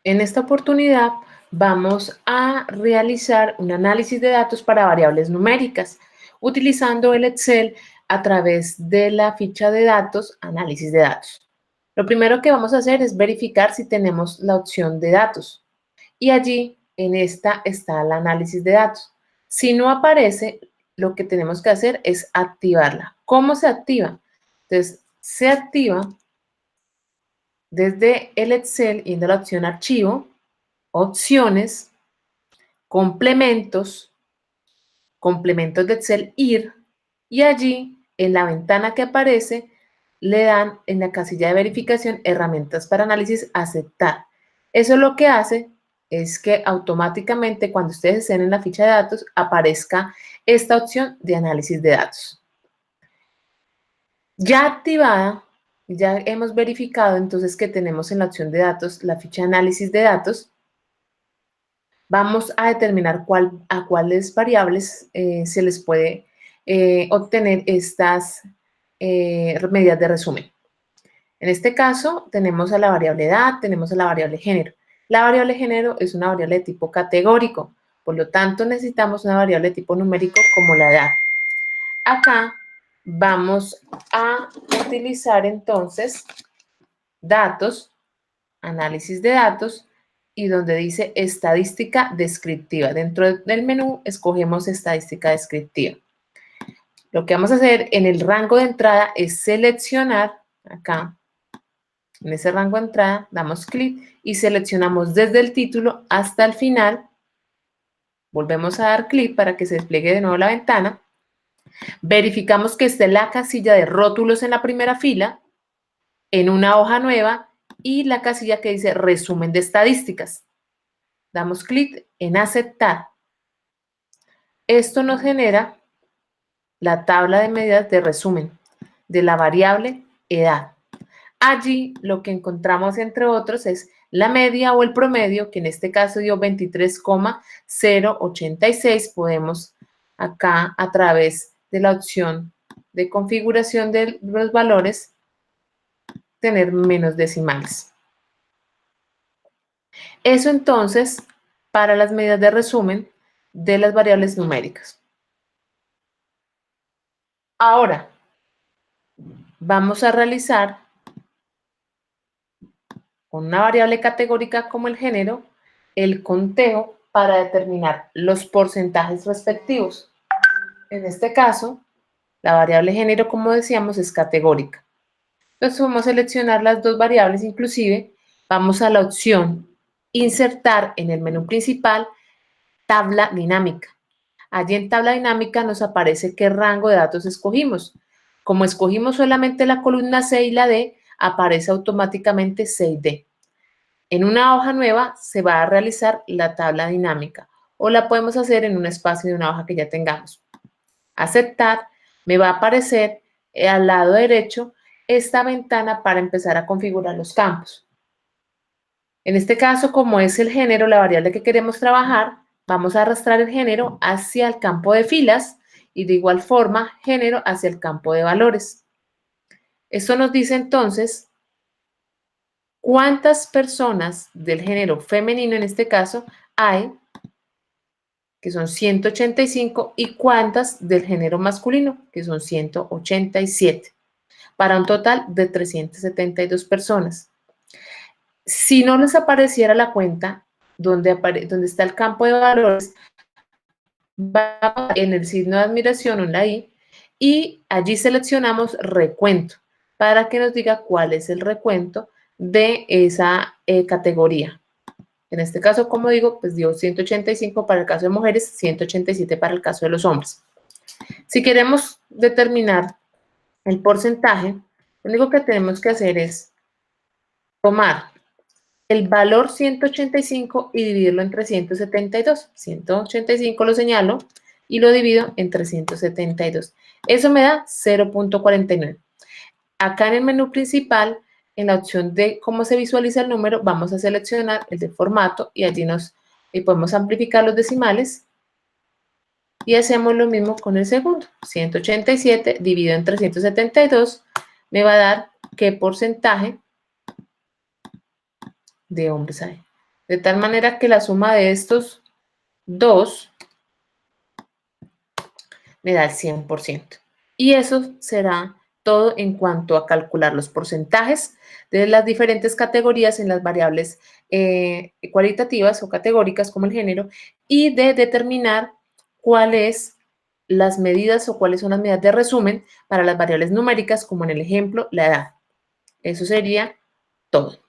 En esta oportunidad vamos a realizar un análisis de datos para variables numéricas, utilizando el Excel a través de la ficha de datos, análisis de datos. Lo primero que vamos a hacer es verificar si tenemos la opción de datos. Y allí, en esta, está el análisis de datos. Si no aparece, lo que tenemos que hacer es activarla. ¿Cómo se activa? Entonces, se activa desde el Excel, yendo a la opción Archivo, Opciones, Complementos, Complementos de Excel, IR, y allí, en la ventana que aparece, le dan en la casilla de verificación herramientas para análisis, aceptar. Eso lo que hace es que automáticamente cuando ustedes estén en la ficha de datos aparezca esta opción de análisis de datos. Ya activada, ya hemos verificado entonces que tenemos en la opción de datos la ficha de análisis de datos. Vamos a determinar a cuáles variables se les puede obtener estas medidas de resumen. En este caso, tenemos a la variable edad, tenemos a la variable género. La variable género es una variable de tipo categórico, por lo tanto necesitamos una variable de tipo numérico como la edad. Acá vamos a utilizar entonces datos, análisis de datos, y donde dice estadística descriptiva. Dentro del menú escogemos estadística descriptiva. Lo que vamos a hacer en el rango de entrada es seleccionar acá. En ese rango de entrada damos clic y seleccionamos desde el título hasta el final. Volvemos a dar clic para que se despliegue de nuevo la ventana. Verificamos que esté la casilla de rótulos en la primera fila, en una hoja nueva, y la casilla que dice resumen de estadísticas. Damos clic en aceptar. Esto nos genera la tabla de medidas de resumen de la variable edad. Allí lo que encontramos, entre otros, es la media o el promedio, que en este caso dio 23,086. Podemos acá, a través de la opción de configuración de los valores, tener menos decimales. Eso entonces para las medidas de resumen de las variables numéricas. Ahora, vamos a realizar con una variable categórica como el género, el conteo para determinar los porcentajes respectivos. En este caso, la variable género, como decíamos, es categórica. Entonces vamos a seleccionar las dos variables, inclusive vamos a la opción insertar en el menú principal tabla dinámica. Allí en tabla dinámica nos aparece qué rango de datos escogimos. Como escogimos solamente la columna C y la D, aparece automáticamente C y D. En una hoja nueva se va a realizar la tabla dinámica o la podemos hacer en un espacio de una hoja que ya tengamos. Aceptar, me va a aparecer al lado derecho esta ventana para empezar a configurar los campos. En este caso, como es el género, la variable que queremos trabajar, vamos a arrastrar el género hacia el campo de filas y de igual forma género hacia el campo de valores. Esto nos dice entonces cuántas personas del género femenino, en este caso, hay, que son 185, y cuántas del género masculino, que son 187, para un total de 372 personas. Si no les apareciera la cuenta donde está el campo de valores, va en el signo de admiración o en la I, y allí seleccionamos recuento para que nos diga cuál es el recuento de esa categoría. En este caso, como digo, pues dio 185 para el caso de mujeres, 187 para el caso de los hombres. Si queremos determinar el porcentaje, lo único que tenemos que hacer es tomar el valor 185 y dividirlo entre 172. 185 lo señalo y lo divido entre 172. Eso me da 0.49. Acá en el menú principal, en la opción de cómo se visualiza el número, vamos a seleccionar el de formato y allí podemos amplificar los decimales. Y hacemos lo mismo con el segundo. 187 dividido entre 172 me va a dar qué porcentaje de hombres hay. De tal manera que la suma de estos dos me da el 100%. Y eso será todo en cuanto a calcular los porcentajes de las diferentes categorías en las variables cualitativas o categóricas como el género y de determinar cuáles las medidas o cuáles son las medidas de resumen para las variables numéricas como en el ejemplo la edad. Eso sería todo.